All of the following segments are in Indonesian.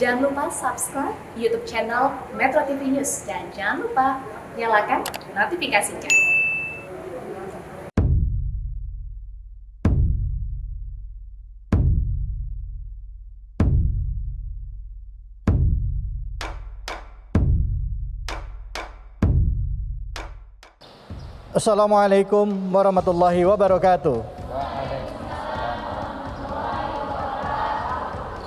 Jangan lupa subscribe YouTube channel Metro TV News dan jangan lupa nyalakan notifikasinya. Assalamualaikum warahmatullahi wabarakatuh.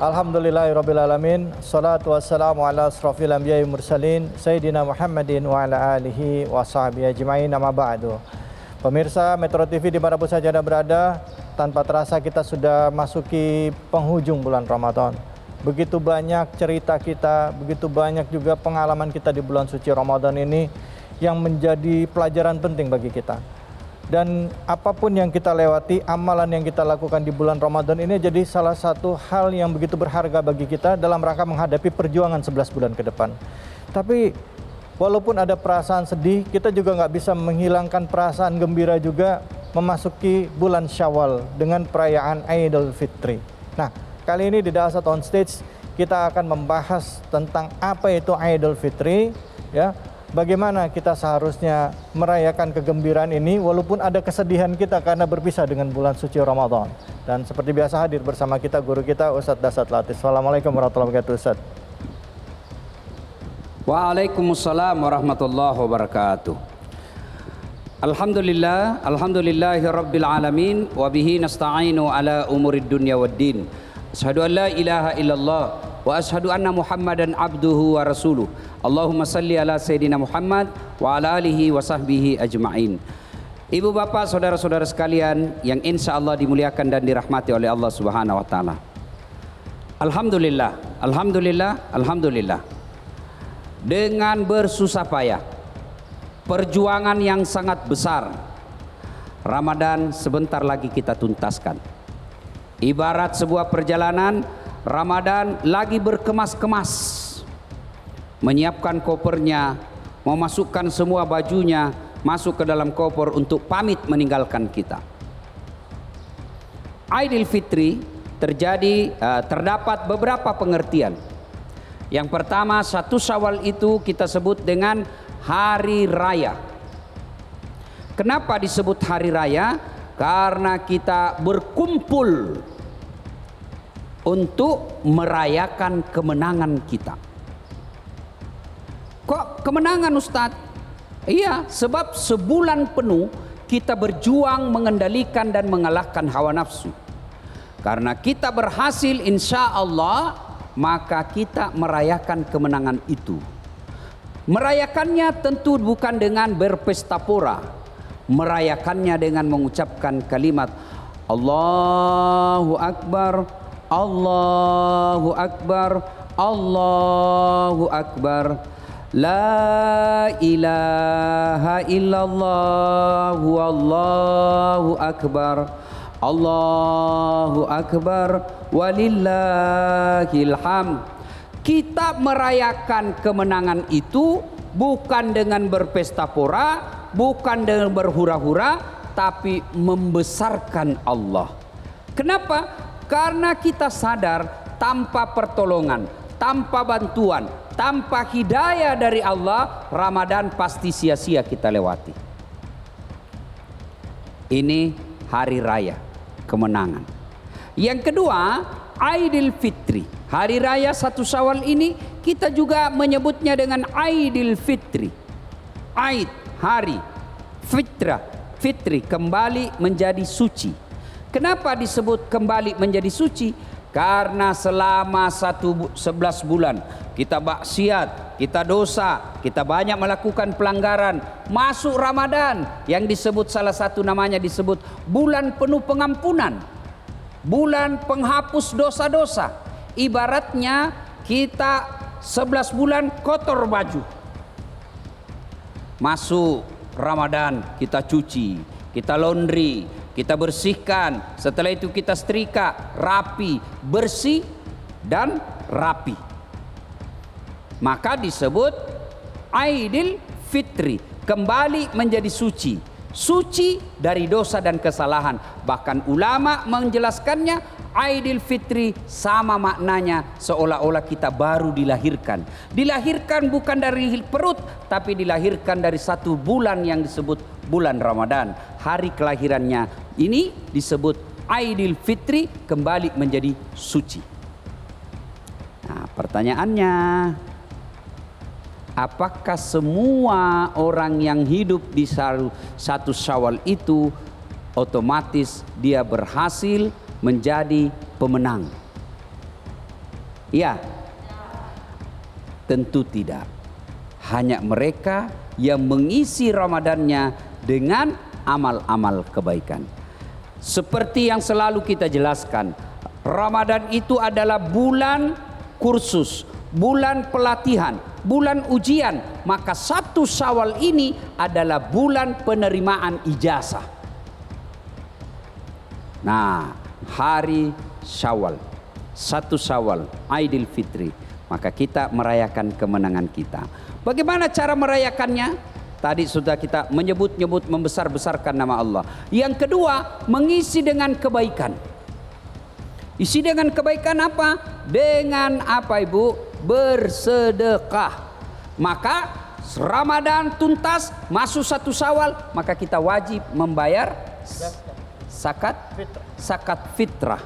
Alhamdulillahirrabbilalamin. Salatu wassalamu ala asrafil anbiya'i mursalin Sayyidina Muhammadin wa ala alihi wa sahbihi ajma'in, amma ba'du. Pemirsa Metro TV dimanapun saja Anda berada, tanpa terasa kita sudah masuki penghujung bulan Ramadan. Begitu banyak cerita kita, begitu banyak juga pengalaman kita di bulan suci Ramadan ini yang menjadi pelajaran penting bagi kita. Dan apapun yang kita lewati, amalan yang kita lakukan di bulan Ramadan ini jadi salah satu hal yang begitu berharga bagi kita dalam rangka menghadapi perjuangan 11 bulan ke depan. Tapi walaupun ada perasaan sedih, kita juga nggak bisa menghilangkan perasaan gembira juga memasuki bulan Syawal dengan perayaan Idul Fitri. Nah, kali ini di Da'asat On Stage kita akan membahas tentang apa itu Idul Fitri, ya. Bagaimana kita seharusnya merayakan kegembiraan ini walaupun ada kesedihan kita karena berpisah dengan bulan suci Ramadan. Dan seperti biasa hadir bersama kita guru kita Ustadz Dasat Latif. Assalamualaikum warahmatullahi wabarakatuh, Ustadz. Waalaikumsalam warahmatullahi wabarakatuh. Alhamdulillahi rabbil alamin wa bihi nasta'inu ala umurid dunya waddin. Asyhadu an la ilaha illallah wa asyhadu anna Muhammadan abduhu wa rasuluh. Allahumma salli ala Sayyidina Muhammad wa ala alihi wa sahbihi ajma'in. Ibu bapak saudara-saudara sekalian yang insya Allah dimuliakan dan dirahmati oleh Allah Subhanahu wa ta'ala. Alhamdulillah. Dengan bersusah payah, perjuangan yang sangat besar, Ramadan sebentar lagi kita tuntaskan. Ibarat sebuah perjalanan, Ramadan lagi berkemas-kemas, menyiapkan kopernya, memasukkan semua bajunya masuk ke dalam koper untuk pamit meninggalkan kita. Idul Fitri terdapat beberapa pengertian. Yang pertama, 1 Syawal itu kita sebut dengan hari raya. Kenapa disebut hari raya? Karena kita berkumpul untuk merayakan kemenangan kita. Kok kemenangan, Ustadz? Iya, sebab sebulan penuh kita berjuang mengendalikan dan mengalahkan hawa nafsu. Karena kita berhasil insya Allah, maka kita merayakan kemenangan itu. Merayakannya tentu bukan dengan berpesta pora. Merayakannya dengan mengucapkan kalimat Allahu Akbar, Allahu Akbar, Allahu Akbar. La ilaha illallah wallahu akbar, Allahu akbar walillahil hamd. Kita merayakan kemenangan itu bukan dengan berpesta pora, bukan dengan berhura-hura, tapi membesarkan Allah. Kenapa? Karena kita sadar tanpa pertolongan, tanpa bantuan, tanpa hidayah dari Allah, Ramadan pasti sia-sia kita lewati. Ini hari raya kemenangan. Yang kedua, Idul Fitri. Hari raya 1 Syawal ini kita juga menyebutnya dengan Idul Fitri. Aid, hari, fitrah, fitri, kembali menjadi suci. Kenapa disebut kembali menjadi suci? Karena selama 11 bulan kita maksiat, kita dosa, kita banyak melakukan pelanggaran. Masuk Ramadan yang disebut salah satu namanya disebut bulan penuh pengampunan, bulan penghapus dosa-dosa. Ibaratnya kita 11 bulan kotor baju. Masuk Ramadan kita cuci, kita laundry, kita bersihkan, setelah itu kita setrika, rapi, bersih dan rapi. Maka disebut Idul Fitri, kembali menjadi suci. Suci dari dosa dan kesalahan. Bahkan ulama menjelaskannya Aidil Fitri sama maknanya seolah-olah kita baru dilahirkan. Dilahirkan bukan dari perut, tapi dilahirkan dari satu bulan yang disebut bulan Ramadan. Hari kelahirannya ini disebut Aidil Fitri, kembali menjadi suci. Nah, pertanyaannya, apakah semua orang yang hidup di satu Syawal itu otomatis dia berhasil menjadi pemenang? Ya, tentu tidak. Hanya mereka yang mengisi Ramadannya dengan amal-amal kebaikan. Seperti yang selalu kita jelaskan, Ramadan itu adalah bulan kursus, bulan pelatihan, bulan ujian. Maka satu Syawal ini adalah bulan penerimaan ijazah. Nah, hari Syawal, satu Syawal, Aidil Fitri, maka kita merayakan kemenangan kita. Bagaimana cara merayakannya? Tadi sudah kita menyebut-nyebut, membesar-besarkan nama Allah. Yang kedua, mengisi dengan kebaikan. Isi dengan kebaikan apa? Dengan apa, Ibu? Bersedekah. Maka Ramadan tuntas, masuk satu Syawal, maka kita wajib membayar zakat fitrah.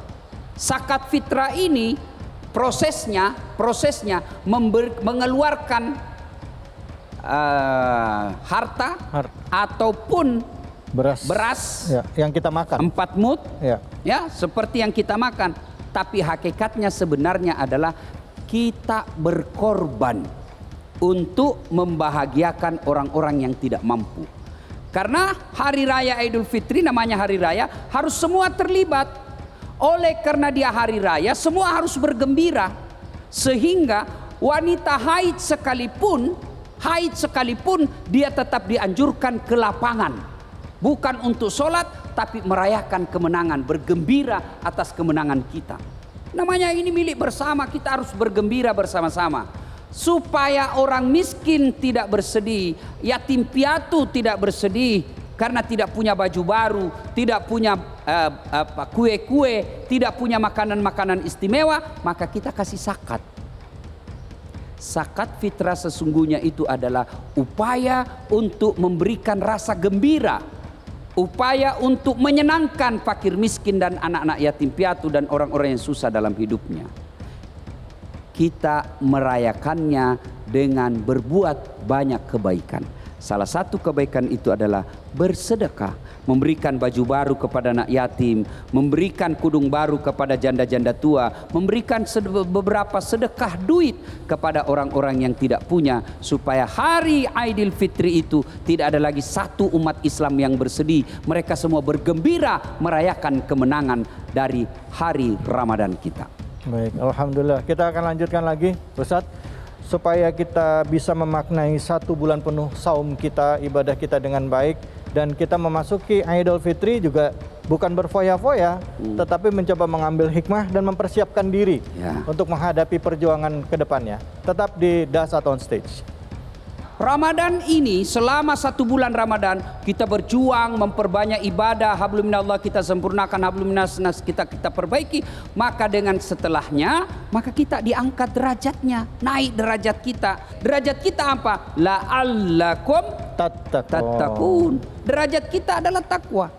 Zakat fitrah ini prosesnya mengeluarkan harta ataupun beras ya, yang kita makan 4 mud ya, seperti yang kita makan. Tapi hakikatnya sebenarnya adalah kita berkorban untuk membahagiakan orang-orang yang tidak mampu. Karena hari raya Idul Fitri namanya hari raya, harus semua terlibat. Oleh karena dia hari raya, semua harus bergembira. Sehingga wanita haid sekalipun dia tetap dianjurkan ke lapangan. Bukan untuk sholat, tapi merayakan kemenangan, bergembira atas kemenangan kita. Namanya ini milik bersama, kita harus bergembira bersama-sama. Supaya orang miskin tidak bersedih, yatim piatu tidak bersedih karena tidak punya baju baru, tidak punya kue-kue, tidak punya makanan-makanan istimewa, maka kita kasih zakat. Zakat fitrah sesungguhnya itu adalah upaya untuk memberikan rasa gembira, upaya untuk menyenangkan fakir miskin dan anak-anak yatim piatu dan orang-orang yang susah dalam hidupnya. Kita merayakannya dengan berbuat banyak kebaikan. Salah satu kebaikan itu adalah bersedekah, memberikan baju baru kepada anak yatim, memberikan kudung baru kepada janda-janda tua, memberikan beberapa sedekah duit kepada orang-orang yang tidak punya, supaya hari Aidil Fitri itu tidak ada lagi satu umat Islam yang bersedih. Mereka semua bergembira merayakan kemenangan dari hari Ramadan kita. Baik, alhamdulillah. Kita akan lanjutkan lagi, Ustaz, supaya kita bisa memaknai 1 bulan penuh saum kita, ibadah kita dengan baik, dan kita memasuki Idul Fitri juga bukan berfoya-foya, tetapi mencoba mengambil hikmah dan mempersiapkan diri untuk menghadapi perjuangan ke depannya. Tetap di Dasat on Stage. Ramadan ini, selama 1 bulan Ramadan kita berjuang memperbanyak ibadah, hablum minallah kita sempurnakan, hablum minas kita perbaiki. Maka dengan setelahnya, maka kita diangkat derajatnya, naik derajat kita. Derajat kita apa? La'allakum tattaqun. Derajat kita adalah takwa.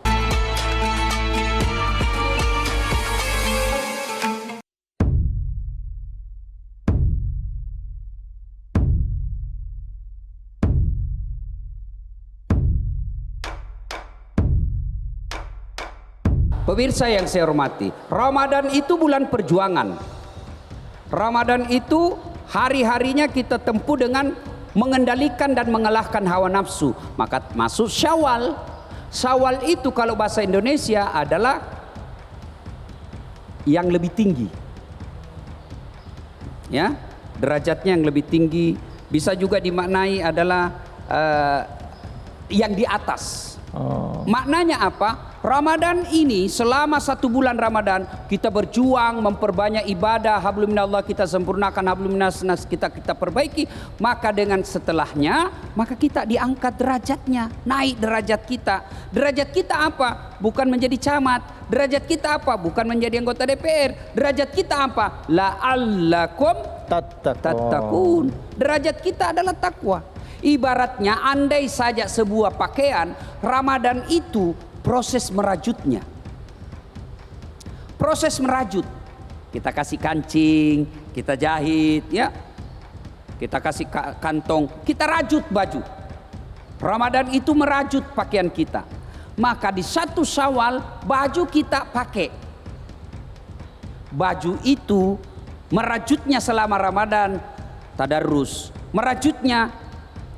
Pemirsa yang saya hormati, Ramadan itu bulan perjuangan. Ramadan itu hari-harinya kita tempuh dengan mengendalikan dan mengalahkan hawa nafsu. Maka masuk Syawal. Syawal itu kalau bahasa Indonesia adalah yang lebih tinggi. Ya, derajatnya yang lebih tinggi. Bisa juga dimaknai adalah yang di atas. Maknanya apa? Ramadan ini selama 1 bulan Ramadan kita berjuang memperbanyak ibadah, hablum minallah kita sempurnakan, hablum minas kita perbaiki, maka dengan setelahnya maka kita diangkat derajatnya, naik derajat kita. Derajat kita apa? Bukan menjadi camat. Derajat kita apa? Bukan menjadi anggota DPR. Derajat kita apa? La'allakum tattaqun. Derajat kita adalah takwa. Ibaratnya andai saja sebuah pakaian, Ramadan itu proses merajutnya. Proses merajut. Kita kasih kancing, kita jahit, ya. Kita kasih kantong, kita rajut baju. Ramadan itu merajut pakaian kita. Maka di 1 Syawal baju kita pakai. Baju itu merajutnya selama Ramadan tadarrus, merajutnya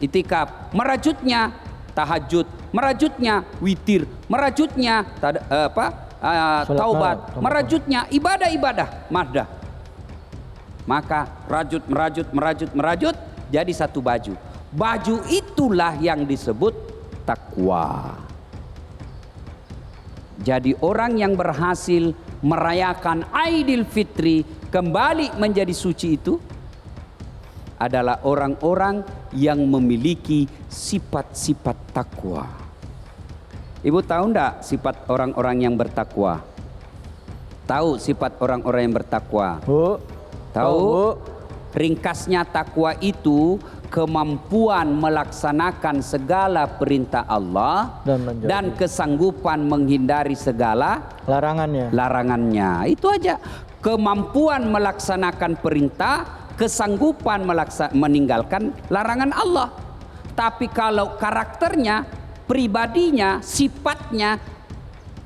itikaf, merajutnya tahajud, merajutnya witir, merajutnya taubat, merajutnya ibadah-ibadah mahdah. Maka merajut jadi satu baju. Baju itulah yang disebut takwa. Jadi orang yang berhasil merayakan Aidil Fitri kembali menjadi suci itu adalah orang-orang yang memiliki sifat-sifat takwa. Ibu tahu enggak sifat orang-orang yang bertakwa? Tahu sifat orang-orang yang bertakwa? Bu. Tahu? Bu. Ringkasnya takwa itu kemampuan melaksanakan segala perintah Allah dan kesanggupan menghindari segala larangannya. Itu aja. Kemampuan melaksanakan perintah, kesanggupan meninggalkan larangan Allah. Tapi kalau karakternya, pribadinya, sifatnya,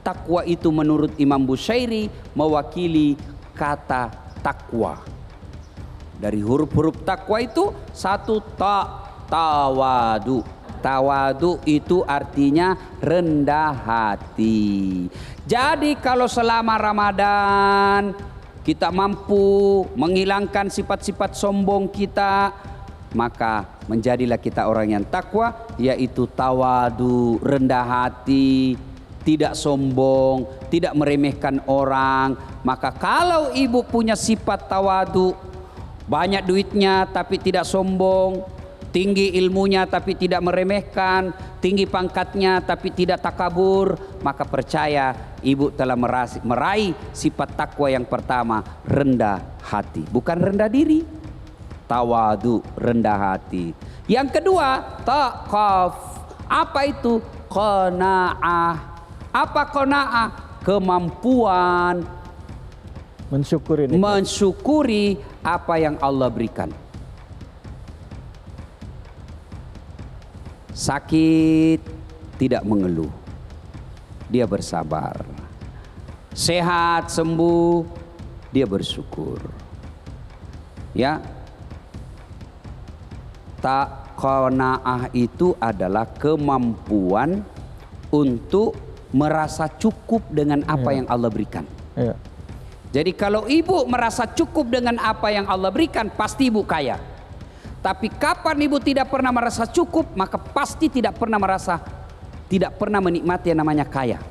takwa itu menurut Imam Bushairi mewakili kata takwa. Dari huruf-huruf takwa itu satu tawadu. Tawadu itu artinya rendah hati. Jadi kalau selama Ramadan kita mampu menghilangkan sifat-sifat sombong kita, maka menjadilah kita orang yang takwa, yaitu tawadu, rendah hati, tidak sombong, tidak meremehkan orang. Maka kalau ibu punya sifat tawadu, banyak duitnya tapi tidak sombong, tinggi ilmunya tapi tidak meremehkan, tinggi pangkatnya tapi tidak takabur, maka percaya ibu telah meraih sifat takwa yang pertama, rendah hati, bukan rendah diri. Tawadu, rendah hati. Yang kedua, taqaf. Apa itu? Qanaah. Apa qanaah? Kemampuan mensyukuri apa yang Allah berikan. Sakit tidak mengeluh, dia bersabar. Sehat sembuh, dia bersyukur. Ya, qanaah itu adalah kemampuan untuk merasa cukup dengan apa yang Allah berikan. Ya. Jadi kalau ibu merasa cukup dengan apa yang Allah berikan, pasti ibu kaya. Tapi kapan ibu tidak pernah merasa cukup, maka pasti tidak pernah menikmati yang namanya kaya.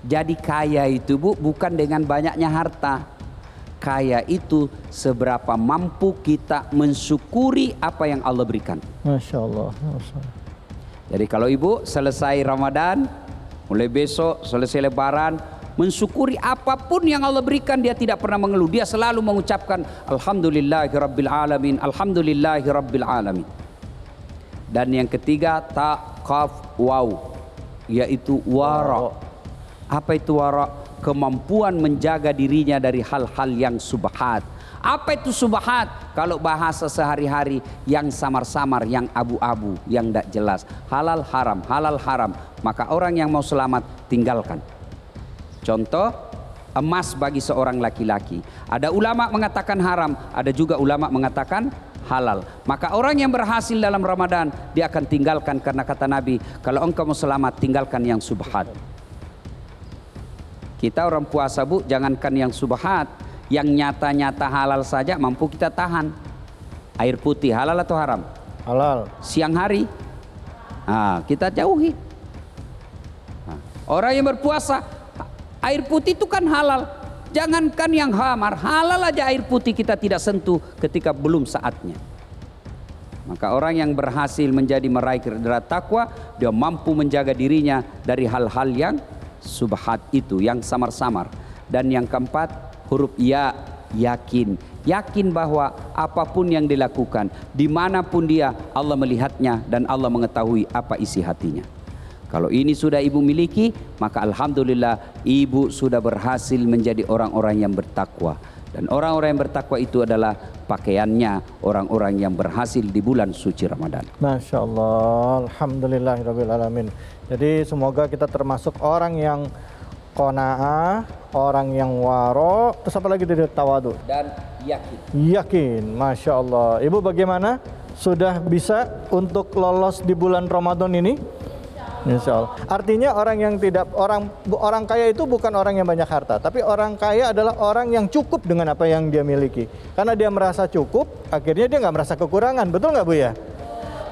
Jadi kaya itu bu, bukan dengan banyaknya harta. Kaya itu seberapa mampu kita mensyukuri apa yang Allah berikan. Masya Allah. Masya Allah. Jadi kalau ibu selesai Ramadan, mulai besok selesai Lebaran, mensyukuri apapun yang Allah berikan, dia tidak pernah mengeluh. Dia selalu mengucapkan alhamdulillahirabbil alamin, alhamdulillahirabbil alamin. Dan yang ketiga, taqaf waw, yaitu wara. Apa itu wara? Kemampuan menjaga dirinya dari hal-hal yang subhat. Apa itu subhat? Kalau bahasa sehari-hari, yang samar-samar, yang abu-abu, yang tidak jelas. Halal haram, halal haram. Maka orang yang mau selamat tinggalkan. Contoh, emas bagi seorang laki-laki. Ada ulama mengatakan haram, ada juga ulama mengatakan halal. Maka orang yang berhasil dalam Ramadan, dia akan tinggalkan, karena kata Nabi, kalau engkau mau selamat, tinggalkan yang subhat. Kita orang puasa bu, jangankan yang subhat, yang nyata-nyata halal saja mampu kita tahan. Air putih halal atau haram? Halal. Siang hari, kita jauhi. Orang yang berpuasa, air putih itu kan halal. Jangankan yang hamar, halal aja air putih kita tidak sentuh ketika belum saatnya. Maka orang yang berhasil meraih derajat takwa, dia mampu menjaga dirinya dari hal-hal yang subhat itu, yang samar-samar. Dan yang keempat, huruf ya, yakin. Yakin bahwa apapun yang dilakukan, dimanapun dia, Allah melihatnya dan Allah mengetahui apa isi hatinya. Kalau ini sudah ibu miliki, maka alhamdulillah ibu sudah berhasil menjadi orang-orang yang bertakwa. Dan orang-orang yang bertakwa itu adalah pakaiannya orang-orang yang berhasil di bulan suci Ramadan. Masya Allah, alhamdulillahirabbil alamin. Jadi semoga kita termasuk orang yang qanaah, orang yang waro, terus apa lagi tadi, tawadu Dan yakin. Yakin, Masya Allah. Ibu bagaimana? Sudah bisa untuk lolos di bulan Ramadan ini? Insya Allah. Artinya orang kaya itu bukan orang yang banyak harta, tapi orang kaya adalah orang yang cukup dengan apa yang dia miliki. Karena dia merasa cukup, akhirnya dia nggak merasa kekurangan. Betul nggak Bu ya?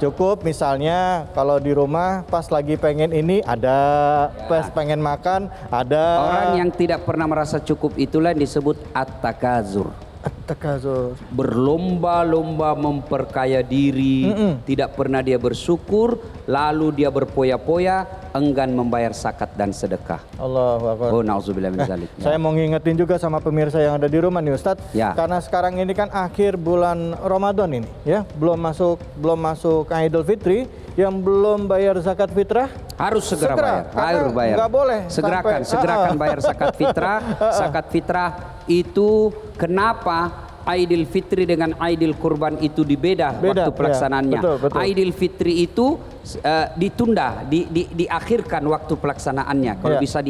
Cukup, misalnya kalau di rumah pas lagi pengen ini ada, pas pengen makan ada. Orang yang tidak pernah merasa cukup itulah yang disebut at-takazur. At-takazur. Berlomba-lomba memperkaya diri, tidak pernah dia bersyukur, lalu dia berpoya-poya, enggan membayar zakat dan sedekah. Allahu Akbar. Oh, na'udzubillah min dzalik. Saya mau ngingetin juga sama pemirsa yang ada di rumah nih Ustadz, Ya. karena sekarang ini kan akhir bulan Ramadan ini, ya, belum masuk Idul Fitri, yang belum bayar zakat fitrah Harus segera bayar. Harus bayar. Nggak boleh Segerakan bayar zakat fitrah. Zakat fitrah itu kenapa Aidil Fitri dengan Aidil Kurban itu beda waktu pelaksanaannya. Ya, betul. Aidil Fitri itu ditunda, diakhirkan waktu pelaksanaannya. Kalau bisa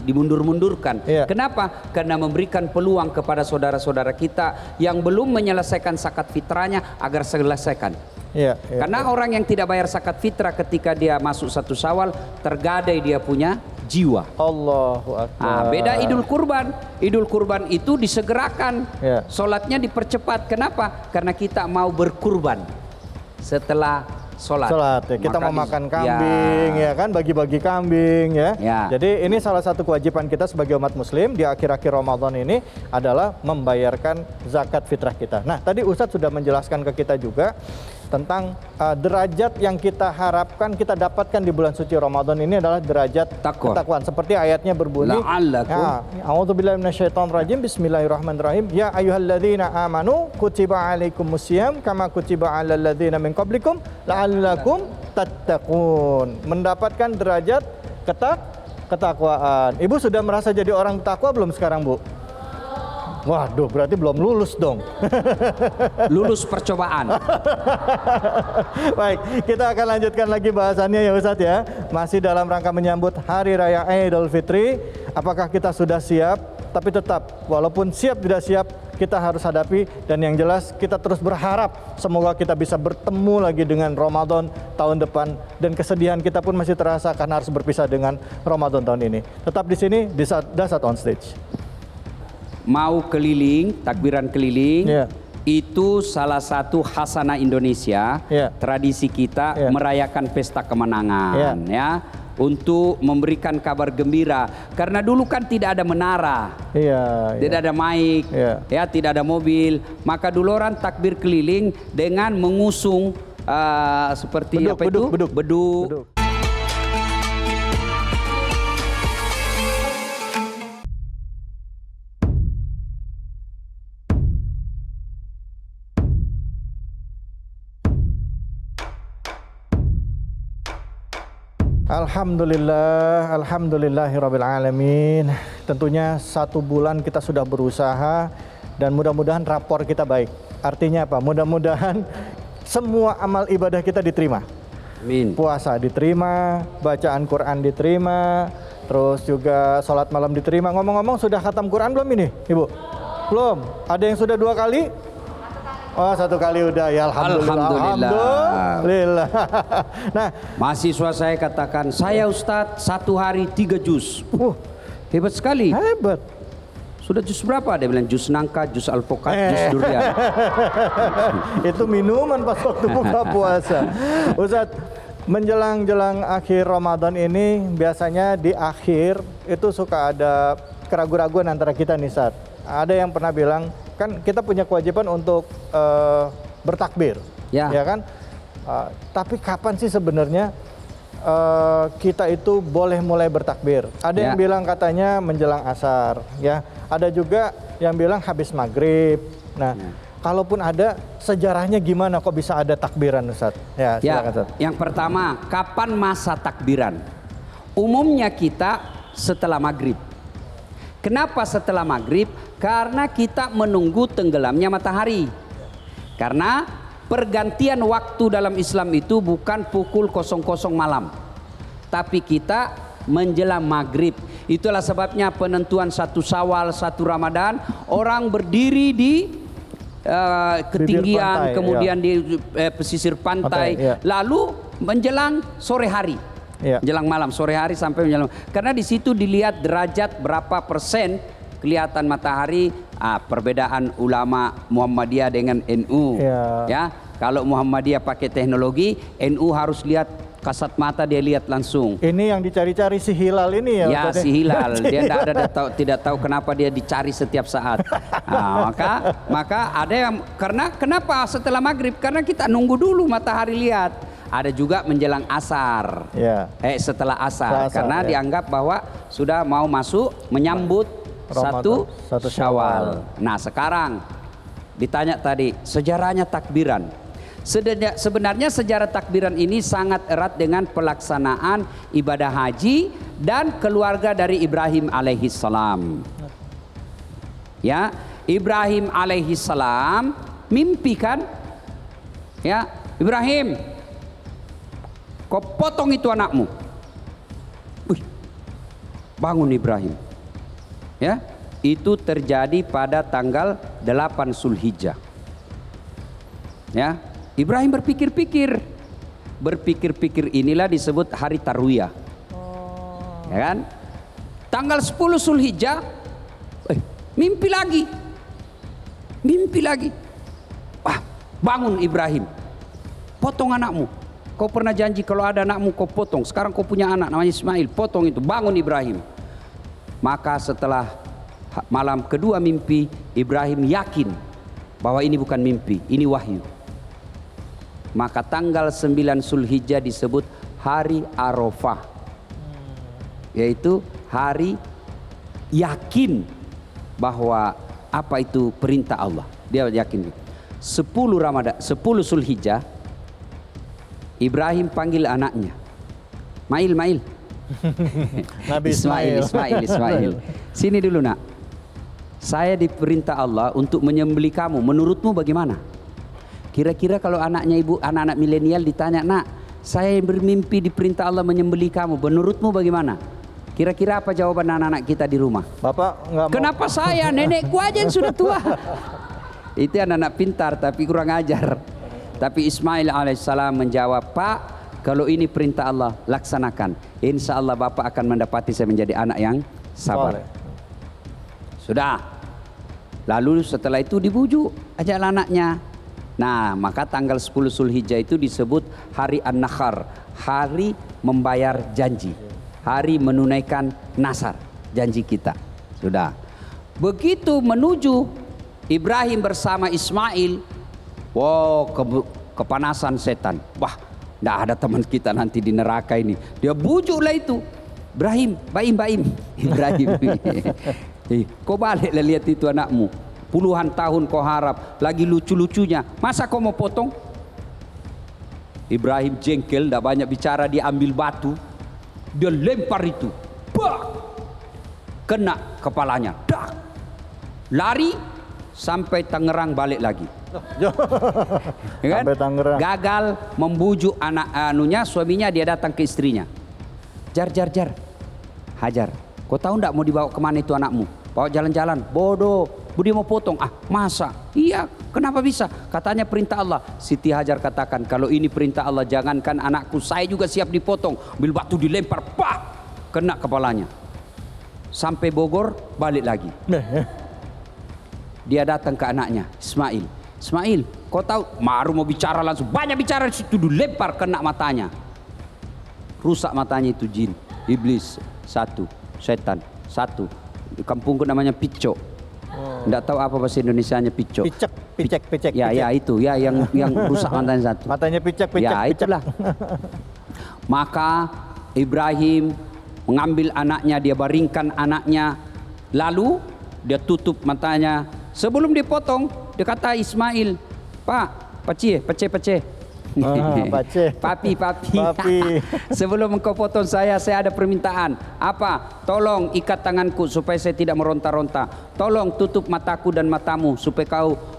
dimundur-mundurkan. Ya. Kenapa? Karena memberikan peluang kepada saudara-saudara kita yang belum menyelesaikan zakat fitrahnya agar selesaikan. Ya. Karena orang yang tidak bayar zakat fitrah ketika dia masuk 1 Syawal, tergadai dia punya jiwa. Allahu Akbar. Beda Idul Kurban. Idul Kurban itu disegerakan, Ya. sholatnya dipercepat. Kenapa? Karena kita mau berkurban setelah sholat. Ya. Kita Maka mau makan kambing, ya kan, bagi-bagi kambing, ya. Jadi ini salah satu kewajiban kita sebagai umat Muslim di akhir-akhir Ramadan ini adalah membayarkan zakat fitrah kita. Nah, tadi Ustadz sudah menjelaskan ke kita juga tentang derajat yang kita harapkan kita dapatkan di bulan suci Ramadan ini adalah derajat ketakwaan. Seperti ayatnya berbunyi, A'udzubillahi minasyaitonirrajim, Bismillahirrahmanirrahim. Ya ayyuhalladzina amanu kutiba alaikumusiyam kama kutiba alal ladzina min qablikum la'allakum tattaqun. Mendapatkan derajat ketakwaan. Ibu sudah merasa jadi orang takwa belum sekarang, Bu? Waduh, berarti belum lulus dong. Lulus percobaan. Baik, kita akan lanjutkan lagi bahasannya ya Ustadz ya. Masih dalam rangka menyambut Hari Raya Idul Fitri. Apakah kita sudah siap? Tapi tetap, walaupun siap tidak siap, kita harus hadapi. Dan yang jelas kita terus berharap semoga kita bisa bertemu lagi dengan Ramadan tahun depan. Dan kesedihan kita pun masih terasa karena harus berpisah dengan Ramadan tahun ini. Tetap di sini, di Dasat On Stage. Mau keliling, takbiran keliling, Yeah. itu salah satu khasanah Indonesia, Yeah. tradisi kita merayakan pesta kemenangan, ya, untuk memberikan kabar gembira. Karena dulu kan tidak ada menara, tidak ada mic, ya, tidak ada mobil, maka dulu orang takbir keliling dengan mengusung seperti beduk. Alhamdulillahirabbil alamin. Tentunya 1 bulan kita sudah berusaha dan mudah-mudahan rapor kita baik. Artinya apa? Mudah-mudahan semua amal ibadah kita diterima. Amin. Puasa diterima, bacaan Quran diterima, terus juga sholat malam diterima. Ngomong-ngomong, sudah khatam Quran belum ini, Ibu? Belum. Ada yang sudah 2 kali? Oh, 1 kali udah ya, alhamdulillah. Nah, mahasiswa saya katakan, saya Ustadz 1 hari 3 juz. Hebat sekali. Hebat. Sudah juz berapa? Dia bilang juz nangka, juz alpukat, juz durian. Itu minuman pas waktu buka puasa. Ustadz, Menjelang akhir Ramadan ini biasanya di akhir itu suka ada keraguan-keraguan antara kita nih Ustaz. Ada yang pernah bilang kan kita punya kewajiban untuk bertakbir, Ya. ya kan? Tapi kapan sih sebenarnya kita itu boleh mulai bertakbir? Ada yang Ya. bilang katanya menjelang asar, ya. Ada juga yang bilang habis maghrib. Nah, kalaupun ada sejarahnya gimana kok bisa ada takbiran Ustaz? Ya, Ya, silakan Ustaz. yang pertama, kapan masa takbiran? Umumnya kita setelah maghrib. Kenapa setelah maghrib? Karena kita menunggu tenggelamnya matahari. Karena pergantian waktu dalam Islam itu bukan pukul 00 malam, tapi kita menjelang maghrib. Itulah sebabnya penentuan 1 Syawal, 1 Ramadan, orang berdiri di ketinggian, pantai, kemudian di pesisir pantai, ya. lalu menjelang sore hari, Ya. menjelang malam, sore hari sampai menjelang. Karena di situ dilihat derajat berapa persen kelihatan matahari. Perbedaan ulama Muhammadiyah dengan NU. Ya, kalau Muhammadiyah pakai teknologi, NU harus lihat kasat mata, dia lihat langsung. Ini yang dicari-cari si hilal ini ya? Ya, Ustaz, si hilal, dia tidak tahu kenapa dia dicari setiap saat. Maka ada yang kenapa setelah maghrib? Karena kita nunggu dulu matahari lihat. Ada juga menjelang asar. Ya. Setelah asar, karena ya. dianggap bahwa sudah mau masuk menyambut Ramadan, 1 Syawal. Nah, sekarang ditanya tadi sejarahnya takbiran. Sebenarnya sejarah takbiran ini sangat erat dengan pelaksanaan ibadah haji dan keluarga dari Ibrahim alaihissalam. Ya, Ibrahim alaihissalam mimpi kan? Ya, Ibrahim, kau potong itu anakmu. Wih, bangun Ibrahim. Ya, itu terjadi pada tanggal 8 Zulhijjah. Ya, Ibrahim berpikir-pikir inilah disebut hari Tarwiyah. Ya kan? Tanggal 10 Zulhijjah, mimpi lagi. Wah, bangun Ibrahim, potong anakmu. Kau pernah janji kalau ada anakmu kau potong. Sekarang kau punya anak namanya Ismail, potong itu. Bangun Ibrahim. Maka setelah malam kedua mimpi, Ibrahim yakin bahwa ini bukan mimpi, ini wahyu. Maka tanggal 9 Zulhijjah disebut hari Arafah, yaitu hari yakin bahwa apa itu perintah Allah. Dia yakin. 10 Zulhijjah, Ibrahim panggil anaknya, Mail. Nabi Ismail. Sini dulu nak. Saya diperintah Allah untuk menyembelih kamu. Menurutmu bagaimana? Kira-kira kalau anak-anak milenial ditanya, nak, saya bermimpi diperintah Allah menyembelih kamu. Menurutmu bagaimana? Kira-kira apa jawaban anak-anak kita di rumah? Bapak nggak mau. Kenapa saya? Nenekku aja yang sudah tua. Itu anak-anak pintar tapi kurang ajar. Tapi Ismail alaihissalam menjawab, Pak, kalau ini perintah Allah, laksanakan. Insya Allah Bapak akan mendapati saya menjadi anak yang sabar. Sudah. Lalu setelah itu dibujuk ajak anaknya. Nah, maka tanggal 10 Zulhijjah itu disebut hari An-Nakhar, hari membayar janji, hari menunaikan nasar, janji kita. Sudah. Begitu menuju Ibrahim bersama Ismail, wow, kepanasan setan. Wah, tidak ada teman kita nanti di neraka ini. Dia bujuklah itu. Ibrahim, Baim. Ibrahim. Kau baliklah lihat itu anakmu. Puluhan tahun kau harap, lagi lucu-lucunya. Masa kau mau potong? Ibrahim jengkel, tidak banyak bicara, dia ambil batu. Dia lempar itu. Bah! Kena kepalanya. Dak! Lari sampai Tangerang balik lagi. Ya kan? Sampai Tangerang. Gagal membujuk suaminya, dia datang ke istrinya. Jar. Hajar. Kau tahu enggak mau dibawa kemana itu anakmu? Bawa jalan-jalan. Bodoh. Dia mau potong. Masa? Iya, kenapa bisa? Katanya perintah Allah. Siti Hajar katakan, kalau ini perintah Allah, jangankan anakku, saya juga siap dipotong. Ambil batu dilempar, pak! Kena kepalanya. Sampai Bogor, balik lagi. Dia datang ke anaknya, Ismail, kau tahu? Baru mau bicara langsung, banyak bicara di situ, dilempar kena matanya. rusak matanya itu jin, iblis satu, setan satu. Di kampungku namanya picok. Nggak tahu apa bahasa Indonesianya picok. Picek. Ya itu ya yang rusak matanya satu. Matanya picek. Ya itulah. Maka Ibrahim mengambil anaknya, dia baringkan anaknya, lalu dia tutup matanya. Sebelum dipotong, dia kata Ismail, Pak, pece. Papi. Sebelum engkau potong saya ada permintaan. Apa? Tolong ikat tanganku supaya saya tidak meronta-ronta. Tolong tutup mataku dan matamu supaya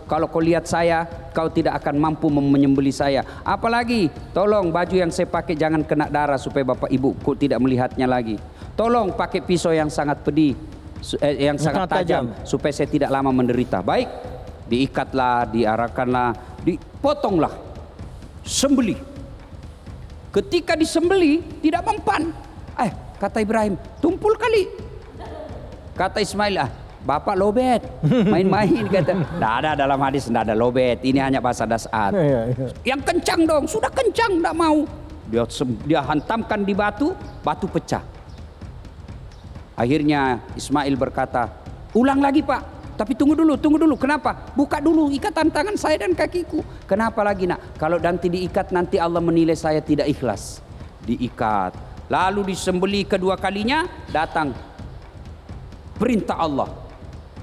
kalau kau lihat saya, kau tidak akan mampu menyembelih saya. Apalagi, tolong baju yang saya pakai jangan kena darah supaya bapak ibuku tidak melihatnya lagi. Tolong pakai pisau yang sangat pedih, yang sangat tajam supaya saya tidak lama menderita. Baik, diikatlah, diarahkanlah, dipotonglah, sembelih. Ketika disembelih tidak mempan. Kata Ibrahim, tumpul kali. Kata Ismail, bapak lobet, main-main. Kata, tidak ada dalam hadis, tidak ada lobet. Ini hanya bahasa dasar. Yang kencang dong, sudah kencang, tidak mau. Dia hantamkan di batu pecah. Akhirnya Ismail berkata, ulang lagi Pak, tapi tunggu dulu. Kenapa? Buka dulu ikatan tangan saya dan kakiku. Kenapa lagi nak? Kalau nanti diikat, nanti Allah menilai saya tidak ikhlas. Diikat, lalu disembelih kedua kalinya, datang perintah Allah.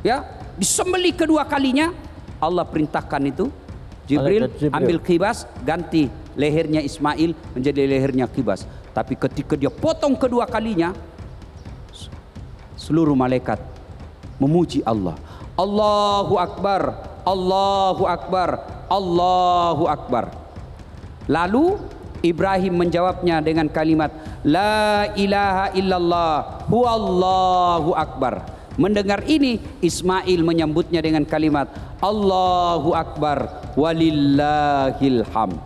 Ya, disembelih kedua kalinya, Allah perintahkan itu, Jibril ambil kibas, ganti lehernya Ismail menjadi lehernya kibas. Tapi ketika dia potong kedua kalinya, seluruh malaikat memuji Allah. Allahu Akbar, Allahu Akbar, Allahu Akbar. Lalu Ibrahim menjawabnya dengan kalimat La ilaha illallah huwallahu akbar. Mendengar ini, Ismail menyambutnya dengan kalimat Allahu Akbar walillahil hamd.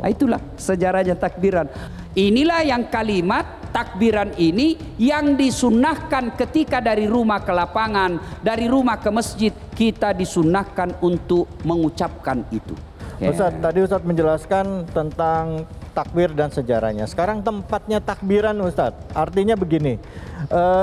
Itulah sejarahnya takbiran. Inilah yang kalimat takbiran ini yang disunnahkan ketika dari rumah ke lapangan, dari rumah ke masjid, kita disunnahkan untuk mengucapkan itu. Ustadz, tadi Ustadz menjelaskan tentang takbir dan sejarahnya. Sekarang tempatnya takbiran Ustadz. Artinya begini,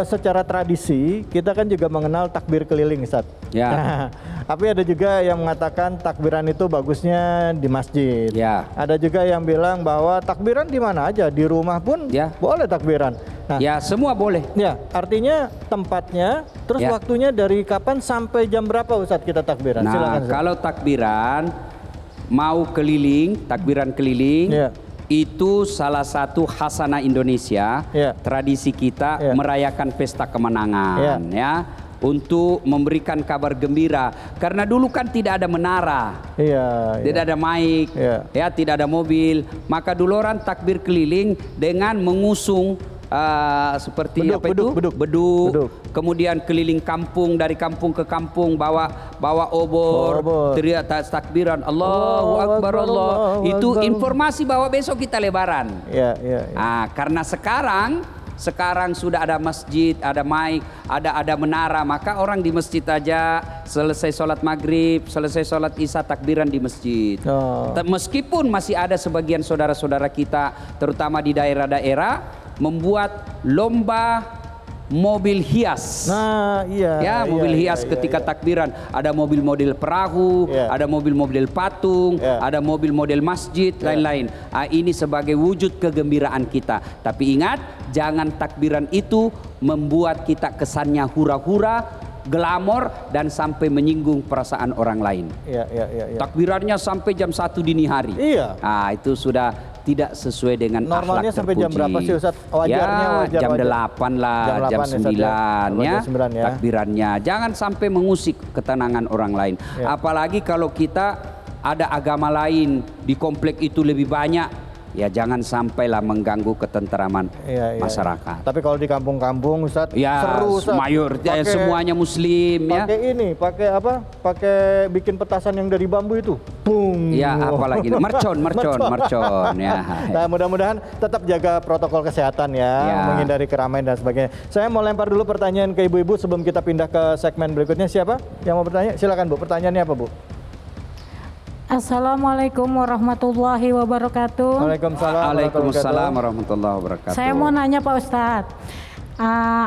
secara tradisi kita kan juga mengenal takbir keliling Ustadz. Ya. Tapi ada juga yang mengatakan takbiran itu bagusnya di masjid. Ya. Ada juga yang bilang bahwa takbiran di mana aja, di rumah pun boleh takbiran. Nah, ya, semua boleh. Ya, artinya tempatnya, terus waktunya dari kapan sampai jam berapa Ustadz kita takbiran? Nah, silakan, Ustadz. kalau takbiran mau keliling, takbiran keliling, itu salah satu khasanah Indonesia, tradisi kita merayakan pesta kemenangan, untuk memberikan kabar gembira. Karena dulu kan tidak ada menara, tidak ada mic, tidak ada mobil, maka dulu orang takbir keliling dengan mengusung seperti beduk, kemudian keliling kampung, dari kampung ke kampung, bawa obor, teriak takbiran Allahu Akbar Allah. Itu informasi bahwa besok kita lebaran. Karena sekarang sudah ada masjid, ada mic, ada menara, maka orang di masjid aja selesai sholat maghrib, selesai sholat isya, takbiran di masjid. Meskipun masih ada sebagian saudara-saudara kita, terutama di daerah-daerah, membuat lomba mobil hias. Mobil hias ketika takbiran. Ada mobil model perahu, ada mobil model patung, ada mobil model masjid, lain-lain. Ini sebagai wujud kegembiraan kita. Tapi ingat, jangan takbiran itu membuat kita kesannya hura-hura, glamor, dan sampai menyinggung perasaan orang lain. Takbirannya sampai jam 1 dini hari. Itu sudah tidak sesuai dengan normalnya akhlak sampai terpuji. jam berapa sih Ustaz? Wajarnya jam 8 lah, jam 9 ya, takbirannya. Jangan sampai mengusik ketenangan orang lain. Apalagi kalau kita ada agama lain di komplek itu lebih banyak, ya jangan sampailah mengganggu ketentraman masyarakat. Tapi kalau di kampung-kampung Ustaz, seru Ustaz. Mayoritas semuanya muslim pakai apa? Pakai bikin petasan yang dari bambu itu. Bung. Ya, apalagi mercon ya. Nah, mudah-mudahan tetap jaga protokol kesehatan menghindari keramaian dan sebagainya. Saya mau lempar dulu pertanyaan ke ibu-ibu sebelum kita pindah ke segmen berikutnya. Siapa yang mau bertanya? Silakan Bu, pertanyaannya apa Bu? Assalamualaikum warahmatullahi wabarakatuh. Waalaikumsalam warahmatullahi wabarakatuh. Saya mau nanya Pak Ustadz,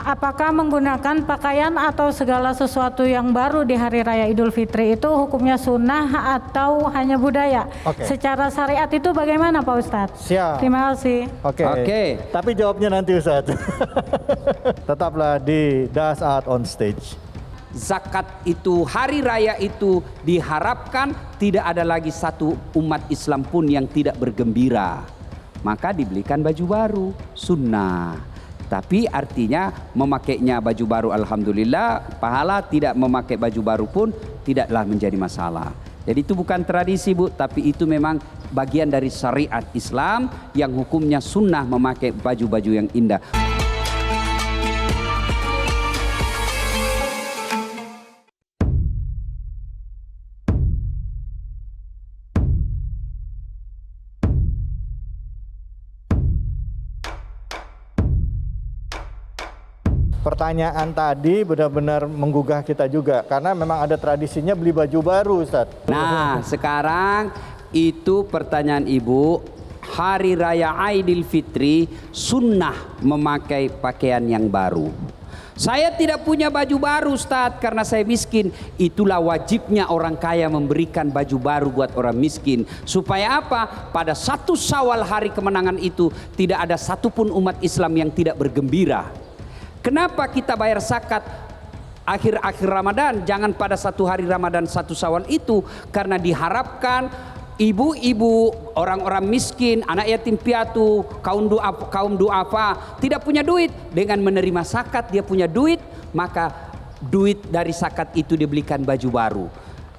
apakah menggunakan pakaian atau segala sesuatu yang baru di Hari Raya Idul Fitri itu hukumnya sunnah atau hanya budaya? Secara syariat itu bagaimana Pak Ustadz? Siap. Terima kasih. Oke. Tapi jawabnya nanti Ustadz. Tetaplah di Dasat on Stage. Zakat itu, hari raya itu diharapkan tidak ada lagi satu umat Islam pun yang tidak bergembira. Maka dibelikan baju baru, sunnah. Tapi artinya memakainya baju baru alhamdulillah, pahala, tidak memakai baju baru pun tidaklah menjadi masalah. Jadi itu bukan tradisi Bu, tapi itu memang bagian dari syariat Islam yang hukumnya sunnah memakai baju-baju yang indah. Pertanyaan tadi benar-benar menggugah kita juga karena memang ada tradisinya beli baju baru Ustaz. Nah sekarang itu pertanyaan Ibu, Hari Raya Aidil Fitri sunnah memakai pakaian yang baru. Saya tidak punya baju baru Ustaz karena saya miskin. Itulah wajibnya orang kaya memberikan baju baru buat orang miskin. Supaya apa? Pada 1 Syawal hari kemenangan itu tidak ada satupun umat Islam yang tidak bergembira. Kenapa kita bayar zakat akhir-akhir Ramadan? Jangan pada 1 hari Ramadan 1 Syawal itu. Karena diharapkan ibu-ibu, orang-orang miskin, anak yatim piatu, kaum duafa tidak punya duit. Dengan menerima zakat dia punya duit, maka duit dari zakat itu dibelikan baju baru.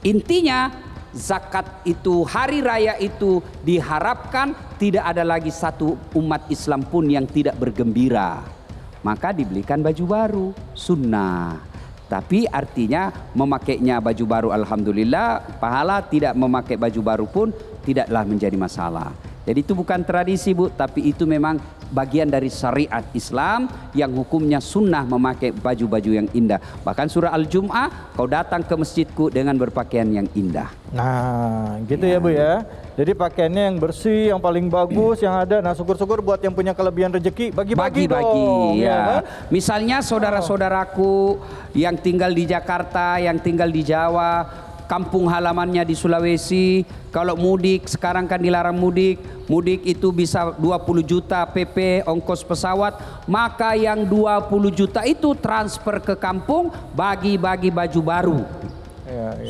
Intinya zakat itu, hari raya itu diharapkan tidak ada lagi satu umat Islam pun yang tidak bergembira. Maka dibelikan baju baru, sunnah. Tapi artinya memakainya baju baru alhamdulillah, pahala, tidak memakai baju baru pun tidaklah menjadi masalah. Jadi itu bukan tradisi Bu, tapi itu memang bagian dari syariat Islam yang hukumnya sunnah memakai baju-baju yang indah. Bahkan surah Al-Jum'ah, kau datang ke masjidku dengan berpakaian yang indah. Nah gitu ya Bu ya. Jadi pakaiannya yang bersih, yang paling bagus yang ada. Nah syukur-syukur buat yang punya kelebihan rezeki, bagi-bagi dong. Ya. Kan? Misalnya saudara-saudaraku yang tinggal di Jakarta, yang tinggal di Jawa, kampung halamannya di Sulawesi, kalau mudik, sekarang kan dilarang mudik. Mudik itu bisa 20 juta PP ongkos pesawat, maka yang 20 juta itu transfer ke kampung, bagi-bagi baju baru.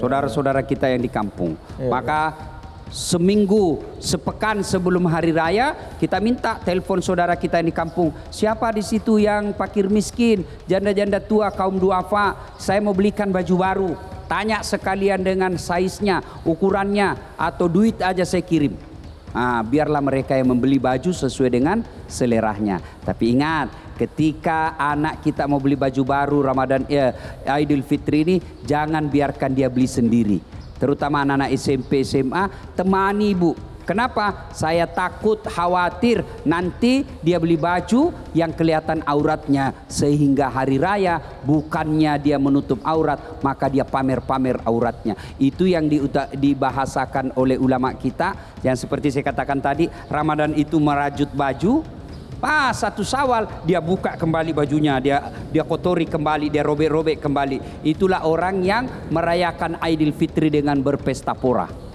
Saudara-saudara kita yang di kampung. Maka seminggu, sepekan sebelum hari raya kita minta telepon saudara kita yang di kampung, siapa di situ yang fakir miskin, janda-janda tua, kaum duafa, saya mau belikan baju baru. Tanya sekalian dengan size-nya, ukurannya, atau duit aja saya kirim. Biarlah mereka yang membeli baju sesuai dengan seleranya. Tapi ingat, ketika anak kita mau beli baju baru Ramadan Idul Fitri ini, jangan biarkan dia beli sendiri. Terutama anak-anak SMP, SMA, temani Bu. Kenapa? Saya takut, khawatir nanti dia beli baju yang kelihatan auratnya, sehingga hari raya bukannya dia menutup aurat, maka dia pamer-pamer auratnya. Itu yang dibahasakan oleh ulama kita, yang seperti saya katakan tadi, Ramadan itu merajut baju. Pas 1 Syawal dia buka kembali bajunya, dia kotori kembali, dia robek-robek kembali. Itulah orang yang merayakan Idul Fitri dengan berpesta pora.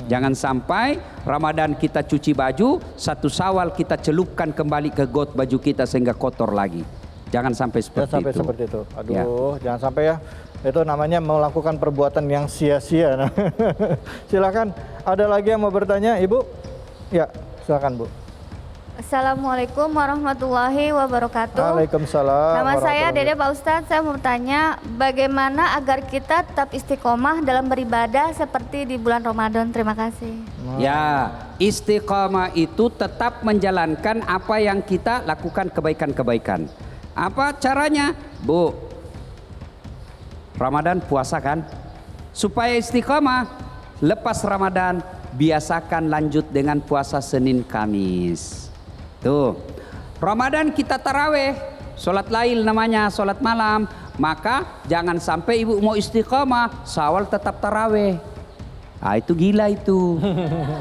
Jangan sampai Ramadan kita cuci baju, 1 Syawal kita celupkan kembali ke got baju kita sehingga kotor lagi. Jangan sampai seperti itu. Seperti itu. Aduh, jangan sampai ya. Itu namanya melakukan perbuatan yang sia-sia. Nah. Silakan, ada lagi yang mau bertanya, Ibu? Ya, silakan Bu. Assalamualaikum warahmatullahi wabarakatuh. Waalaikumsalam. Nama saya Dede Pak Ustadz. Saya mau bertanya, bagaimana agar kita tetap istiqomah dalam beribadah seperti di bulan Ramadan? Terima kasih. Ya, istiqomah itu tetap menjalankan apa yang kita lakukan, kebaikan-kebaikan. Apa caranya? Bu, Ramadan puasa kan? Supaya istiqomah, lepas Ramadan biasakan lanjut dengan puasa Senin Kamis. Tuh, Ramadan kita taraweh, sholat lail namanya, sholat malam. Maka jangan sampai ibu mau istiqomah, Syawal tetap taraweh. Itu gila itu.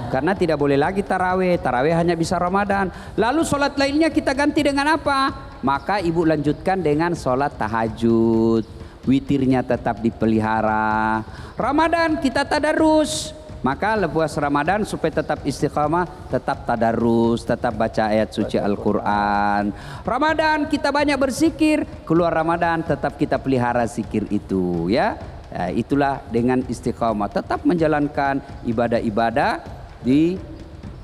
Karena tidak boleh lagi tarawih. Tarawih hanya bisa Ramadan. Lalu sholat lainnya kita ganti dengan apa? Maka ibu lanjutkan dengan sholat tahajud. Witirnya tetap dipelihara. Ramadan kita tadarus. Maka lepas Ramadan supaya tetap istiqamah, tetap tadarus, tetap baca ayat suci Al-Quran. Ramadan kita banyak berzikir. Keluar Ramadan tetap kita pelihara zikir itu, ya. Itulah dengan istiqamah, tetap menjalankan ibadah-ibadah di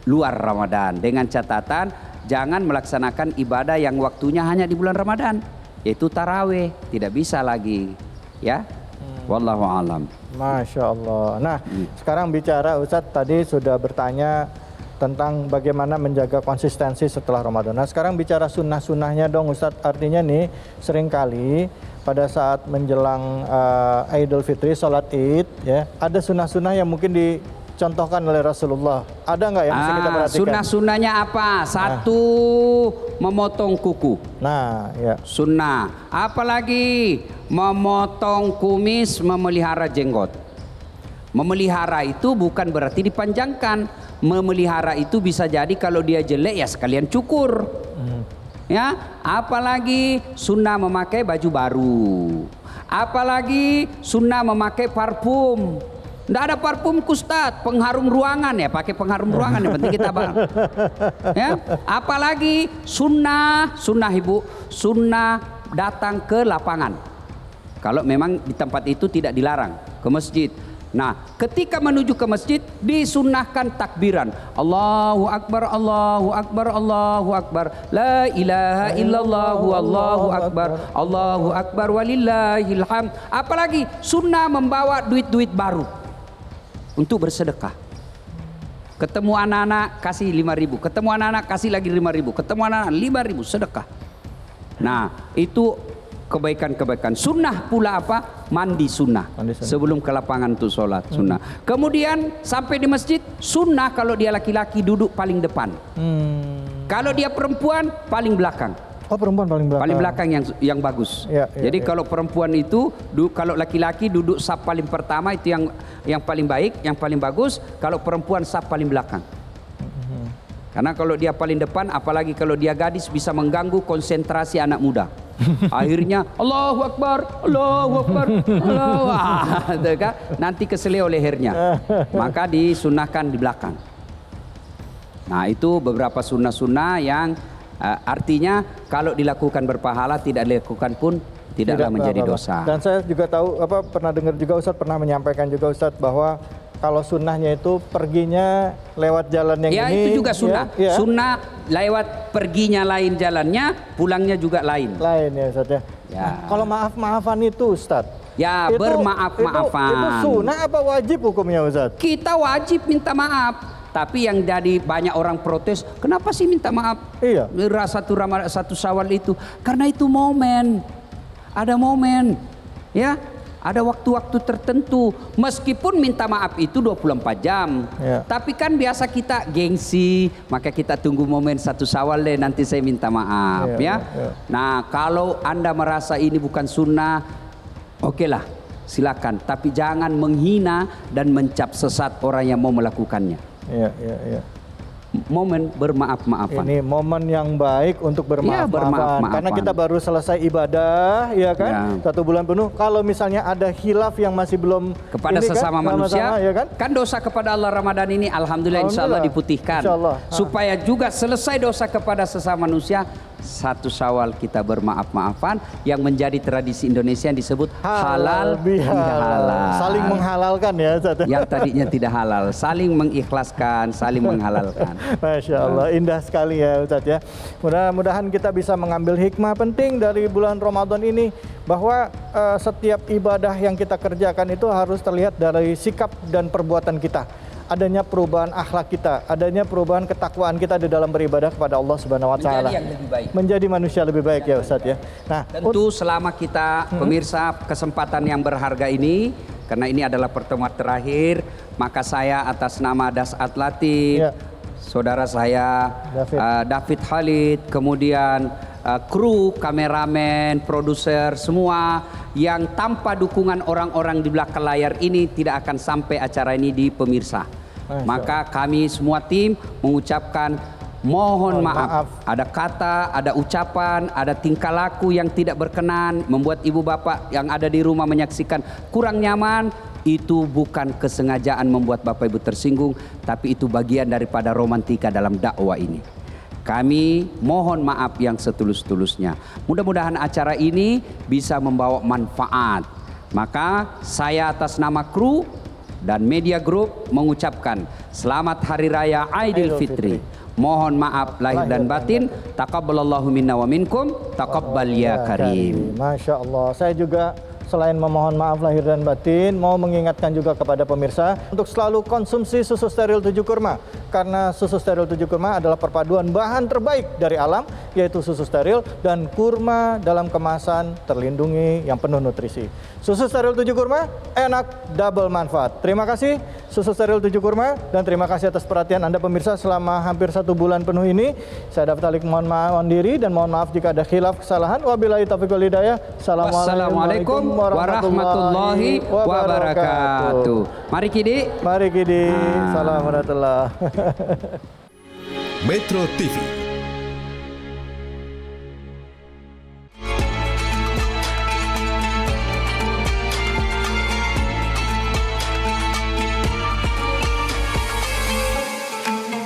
luar Ramadan dengan catatan jangan melaksanakan ibadah yang waktunya hanya di bulan Ramadan, yaitu tarawih, tidak bisa lagi, ya. Wallahu alam. Masya Allah. Nah, sekarang bicara Ustadz tadi sudah bertanya tentang bagaimana menjaga konsistensi setelah Ramadan. Nah, sekarang bicara sunnah-sunnahnya dong Ustadz. Artinya nih seringkali pada saat menjelang Idul Fitri, sholat Id, ya, ada sunnah-sunnah yang mungkin dicontohkan oleh Rasulullah. Ada nggak yang bisa kita perhatikan? Sunnah-sunnahnya apa? Satu, memotong kuku. Nah, ya. Sunnah. Apalagi memotong kumis, memelihara jenggot. Memelihara itu bukan berarti dipanjangkan. Memelihara itu bisa jadi kalau dia jelek ya sekalian cukur. Ya, apalagi sunnah memakai baju baru. Apalagi sunnah memakai parfum. Nggak ada parfum Ustaz, pengharum ruangan ya, pakai pengharum ruangan yang penting kita bang. Ya, apalagi sunnah ibu, sunnah datang ke lapangan. Kalau memang di tempat itu tidak dilarang ke masjid. Nah, ketika menuju ke masjid disunnahkan takbiran. Allahu Akbar, Allahu Akbar, Allahu Akbar. La ilaha illallah, Allahu Akbar. Allahu Akbar walillahil hamd. Apalagi sunnah membawa duit-duit baru untuk bersedekah. Ketemu anak-anak kasih 5.000, ketemu anak-anak kasih lagi 5.000, ketemu anak-anak 5.000 sedekah. Nah, itu kebaikan-kebaikan. Sunnah pula apa? Mandi sunnah. Sebelum ke lapangan untuk sholat sunnah. Kemudian sampai di masjid sunnah kalau dia laki-laki duduk paling depan. Kalau dia perempuan paling belakang. Oh, perempuan paling belakang. Paling belakang yang bagus. Jadi kalau perempuan itu, kalau laki-laki duduk saf paling pertama itu yang paling baik, yang paling bagus. Kalau perempuan saf paling belakang. Karena kalau dia paling depan, apalagi kalau dia gadis bisa mengganggu konsentrasi anak muda. Akhirnya Allahu Akbar, Allahu Akbar, Allahu Akbar. Nanti keseleo lehernya. Maka disunahkan di belakang. Nah, itu beberapa sunnah-sunnah yang artinya kalau dilakukan berpahala, tidak dilakukan pun tidaklah menjadi dosa. Dan saya juga tahu pernah dengar juga Ustadz pernah menyampaikan juga Ustadz bahwa kalau sunnahnya itu perginya lewat jalan yang ini. Ya, itu juga sunnah. Ya. Sunnah lewat perginya lain jalannya, pulangnya juga lain. Lain ya Ustadz ya. Nah, kalau maaf-maafan itu Ustadz. Ya, bermaaf-maafan. Itu sunnah apa wajib hukumnya Ustadz? Kita wajib minta maaf. Tapi yang jadi banyak orang protes, kenapa sih minta maaf? Iya. Satu Syawal itu, karena itu momen. Ada momen. Ya. Ada waktu-waktu tertentu. Meskipun minta maaf itu 24 jam. Ya. Tapi kan biasa kita gengsi. Maka kita tunggu momen satu Syawal deh. Nanti saya minta maaf. Ya. Nah, kalau Anda merasa ini bukan sunnah, oke lah, silakan. Tapi jangan menghina dan mencap sesat orang yang mau melakukannya. Iya. Momen bermaaf-maafan. Ini momen yang baik untuk bermaaf-maafan. Karena kita baru selesai ibadah, ya kan? Ya. 1 bulan penuh. Kalau misalnya ada khilaf yang masih belum kepada sesama manusia, ya kan dosa kepada Allah Ramadan ini, alhamdulillah insya Allah diputihkan. Insya Allah. Supaya juga selesai dosa kepada sesama manusia, 1 Syawal kita bermaaf-maafan yang menjadi tradisi Indonesia yang disebut halal bihalal. Saling menghalalkan ya Ustaz. Yang tadinya tidak halal, saling mengikhlaskan, saling menghalalkan. Masya Allah, indah sekali ya Ustaz ya. Mudah-mudahan kita bisa mengambil hikmah penting dari bulan Ramadan ini, bahwa setiap ibadah yang kita kerjakan itu harus terlihat dari sikap dan perbuatan kita. Adanya perubahan akhlak kita, adanya perubahan ketakwaan kita di dalam beribadah kepada Allah Subhanahu wa taala. Menjadi yang lebih baik. Menjadi manusia lebih baik ya Ustaz ya. Nah, tentu selama kita pemirsa kesempatan yang berharga ini, karena ini adalah pertemuan terakhir, maka saya atas nama Dasat Latif, saudara saya David Khalid, kemudian kru, kameramen, produser semua yang tanpa dukungan orang-orang di belakang layar ini tidak akan sampai acara ini di pemirsa. Maka kami semua tim mengucapkan mohon maaf. Ada kata, ada ucapan, ada tingkah laku yang tidak berkenan, membuat ibu bapak yang ada di rumah menyaksikan kurang nyaman. Itu bukan kesengajaan membuat bapak ibu tersinggung, tapi itu bagian daripada romantika dalam dakwah ini. Kami mohon maaf yang setulus-tulusnya. Mudah-mudahan acara ini bisa membawa manfaat. Maka saya atas nama kru dan media group mengucapkan selamat Hari Raya Aidil Fitri. Mohon maaf lahir dan batin. Taqabbalallahu minna wa minkum. Taqabbal ya karim. Masya Allah. Saya juga selain memohon maaf lahir dan batin, mau mengingatkan juga kepada pemirsa untuk selalu konsumsi susu steril 7 kurma. Karena susu steril 7 kurma adalah perpaduan bahan terbaik dari alam, yaitu susu steril dan kurma dalam kemasan terlindungi yang penuh nutrisi. Susu steril 7 kurma, enak, double manfaat. Terima kasih susu steril 7 kurma, dan terima kasih atas perhatian Anda pemirsa selama hampir 1 bulan penuh ini. Saya David Alik mohon maaf diri dan mohon maaf jika ada khilaf kesalahan. Wabillahi taufiq wal hidayah. Assalamualaikum warahmatullahi wabarakatuh. Mari Kidi. Mari Kidi. Salam warahmatullah. Metro TV